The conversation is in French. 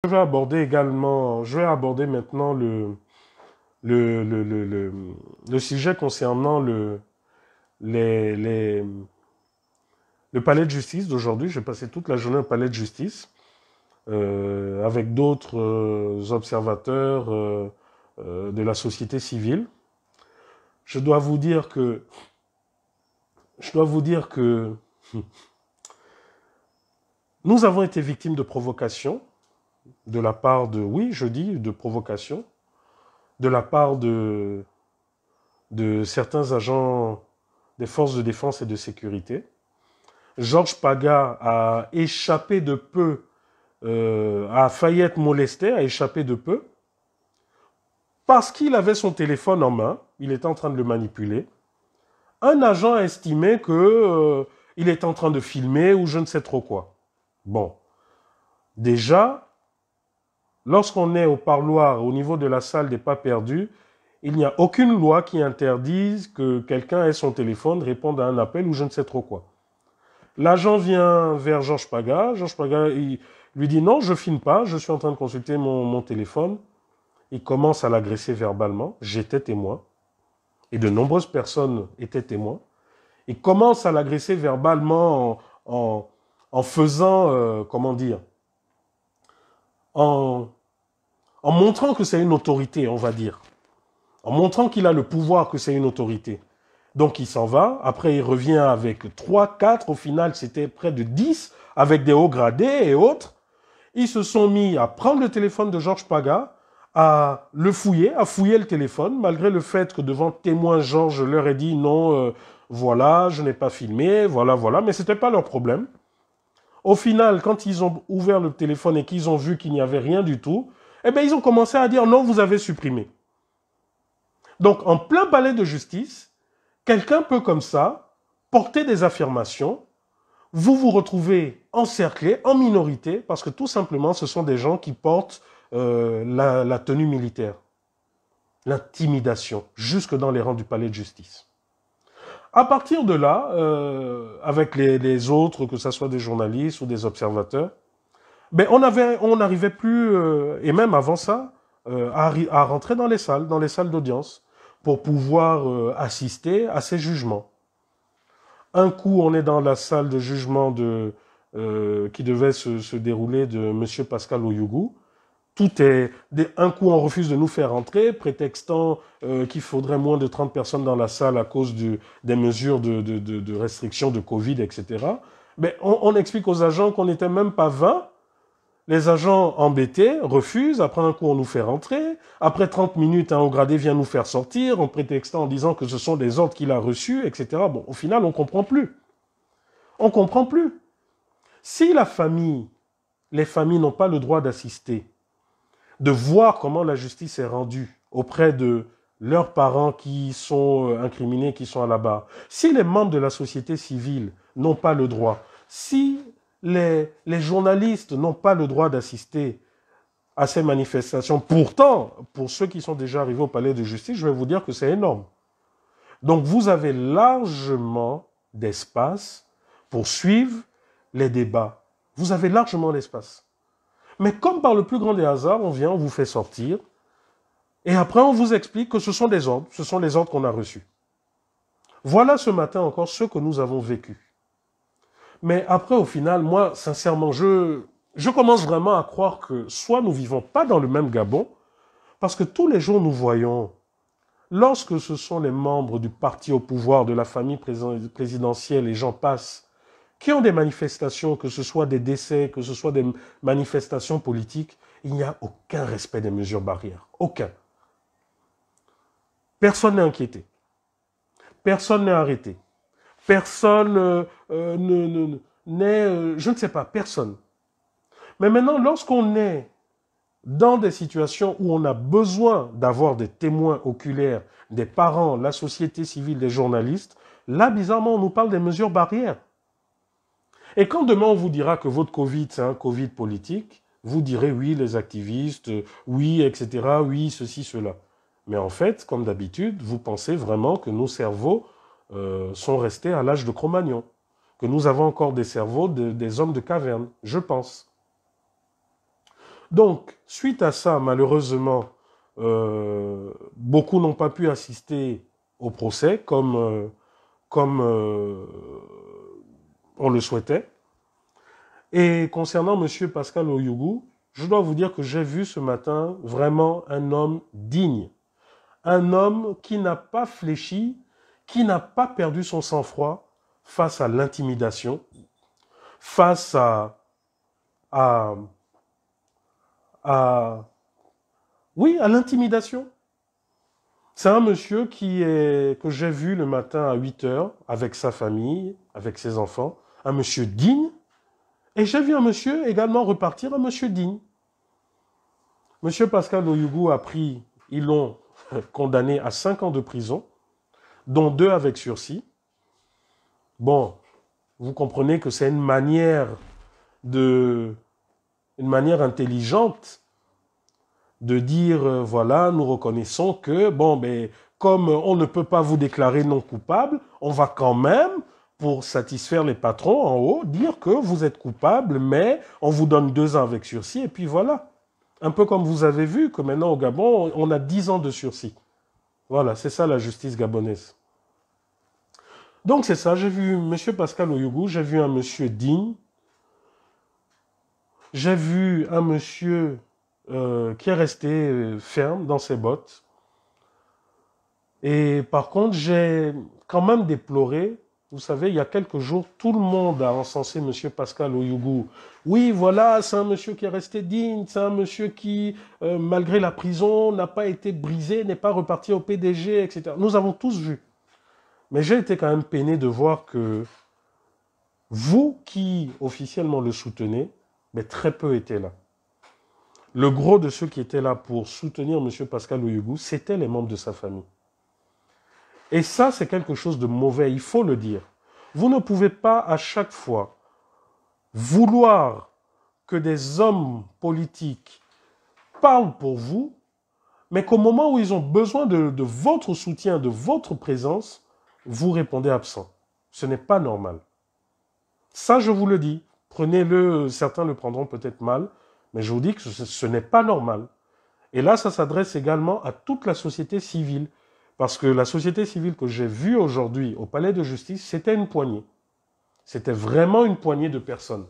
Je vais aborder maintenant le sujet concernant les, les- le palais de justice d'aujourd'hui. J'ai passé toute la journée au palais de justice avec d'autres observateurs de la société civile. Je dois vous dire que, je dois vous dire que nous avons été victimes de provocations de la part de, oui, je dis de provocations, de la part de certains agents des forces de défense et de sécurité. Georges Paga a échappé de peu, a failli être molesté, a échappé de peu, parce qu'il avait son téléphone en main, il était en train de le manipuler. Un agent a estimé que il était en train de filmer ou je ne sais trop quoi. Bon, déjà, lorsqu'on est au parloir, au niveau de la salle des pas perdus, il n'y a aucune loi qui interdise que quelqu'un ait son téléphone, réponde à un appel ou je ne sais trop quoi. L'agent vient vers Georges Paga. Georges Paga il lui dit non, je ne filme pas, je suis en train de consulter mon téléphone. Il commence à l'agresser verbalement. J'étais témoin. Et de nombreuses personnes étaient témoins. Il commence à l'agresser verbalement en faisant, comment dire, en, en montrant que c'est une autorité, on va dire. En montrant qu'il a le pouvoir, que c'est une autorité. Donc il s'en va, après il revient avec 3, 4, au final c'était près de 10, avec des hauts gradés et autres. Ils se sont mis à prendre le téléphone de Georges Paga, à le fouiller, à fouiller le téléphone, malgré le fait que devant témoins, Georges leur ait dit non, voilà, je n'ai pas filmé, voilà, voilà, mais ce n'était pas leur problème. Au final, quand ils ont ouvert le téléphone et qu'ils ont vu qu'il n'y avait rien du tout, eh bien ils ont commencé à dire non, vous avez supprimé. Donc en plein palais de justice, quelqu'un peut comme ça porter des affirmations, vous vous retrouvez encerclé, en minorité, parce que tout simplement, ce sont des gens qui portent la tenue militaire, l'intimidation, jusque dans les rangs du palais de justice. À partir de là, avec les autres, que ce soit des journalistes ou des observateurs, ben on n'arrivait plus, et même avant ça, à rentrer dans les salles d'audience, pour pouvoir assister à ces jugements. Un coup, on est dans la salle de jugement qui devait se dérouler de M. Pascal Oyougou. Un coup, on refuse de nous faire entrer, prétextant qu'il faudrait moins de 30 personnes dans la salle à cause des mesures de restriction de Covid, etc. Mais on explique aux agents qu'on n'était même pas 20. Les agents embêtés refusent. Après un coup, on nous fait rentrer. Après 30 minutes, un haut gradé vient nous faire sortir en prétextant, en disant que ce sont des ordres qu'il a reçus, etc. Bon, au final, on ne comprend plus. On ne comprend plus. Si les familles n'ont pas le droit d'assister, de voir comment la justice est rendue auprès de leurs parents qui sont incriminés, qui sont à la barre, si les membres de la société civile n'ont pas le droit, si les journalistes n'ont pas le droit d'assister à ces manifestations, pourtant, pour ceux qui sont déjà arrivés au palais de justice, je vais vous dire que c'est énorme. Donc vous avez largement d'espace pour suivre les débats. Vous avez largement l'espace. Mais comme par le plus grand des hasards, on vient, on vous fait sortir, et après on vous explique que ce sont des ordres, ce sont les ordres qu'on a reçus. Voilà ce matin encore ce que nous avons vécu. Mais après, au final, moi, sincèrement, je commence vraiment à croire que soit nous vivons pas dans le même Gabon, parce que tous les jours nous voyons, lorsque ce sont les membres du parti au pouvoir, de la famille présidentielle, et j'en passe, qui ont des manifestations, que ce soit des décès, que ce soit des manifestations politiques, il n'y a aucun respect des mesures barrières. Aucun. Personne n'est inquiété. Personne n'est arrêté. Personne n'est... je ne sais pas, personne. Mais maintenant, lorsqu'on est dans des situations où on a besoin d'avoir des témoins oculaires, des parents, la société civile, des journalistes, là, bizarrement, on nous parle des mesures barrières. Et quand demain on vous dira que votre Covid, c'est un Covid politique, vous direz oui, les activistes, oui, etc., oui, ceci, cela. Mais en fait, comme d'habitude, vous pensez vraiment que nos cerveaux sont restés à l'âge de Cro-Magnon, que nous avons encore des cerveaux des hommes de caverne, je pense. Donc, suite à ça, malheureusement, beaucoup n'ont pas pu assister au procès comme on le souhaitait. Et concernant M. Pascal Oyougou, je dois vous dire que j'ai vu ce matin vraiment un homme digne. Un homme qui n'a pas fléchi, qui n'a pas perdu son sang-froid face à l'intimidation, face oui, à l'intimidation. C'est un monsieur que j'ai vu le matin à 8 heures avec sa famille, avec ses enfants, un monsieur digne. Et j'ai vu un monsieur également repartir, un monsieur digne. Monsieur Pascal Oyougou ils l'ont condamné à 5 ans de prison, dont 2 avec sursis. Bon, vous comprenez que c'est une manière intelligente de dire, voilà, nous reconnaissons que, bon, ben, comme on ne peut pas vous déclarer non coupable, on va quand même, pour satisfaire les patrons en haut, dire que vous êtes coupable, mais on vous donne 2 ans avec sursis, et puis voilà. Un peu comme vous avez vu que maintenant au Gabon, on a 10 ans de sursis. Voilà, c'est ça la justice gabonaise. Donc c'est ça, j'ai vu M. Pascal Oyougou, j'ai vu un monsieur digne, j'ai vu un monsieur qui est resté ferme dans ses bottes. Et par contre, j'ai quand même déploré, vous savez, il y a quelques jours, tout le monde a encensé M. Pascal Oyougou. Oui, voilà, c'est un monsieur qui est resté digne, c'est un monsieur qui, malgré la prison, n'a pas été brisé, n'est pas reparti au PDG, etc. Nous avons tous vu. Mais j'ai été quand même peiné de voir que vous qui officiellement le soutenez, mais très peu étaient là. Le gros de ceux qui étaient là pour soutenir M. Pascal Oyougou, c'était les membres de sa famille. Et ça, c'est quelque chose de mauvais, il faut le dire. Vous ne pouvez pas à chaque fois vouloir que des hommes politiques parlent pour vous, mais qu'au moment où ils ont besoin de votre soutien, de votre présence, vous répondez absent. Ce n'est pas normal. Ça, je vous le dis. Prenez-le, certains le prendront peut-être mal, mais je vous dis que ce n'est pas normal. Et là, ça s'adresse également à toute la société civile. Parce que la société civile que j'ai vue aujourd'hui au palais de justice, c'était une poignée. C'était vraiment une poignée de personnes.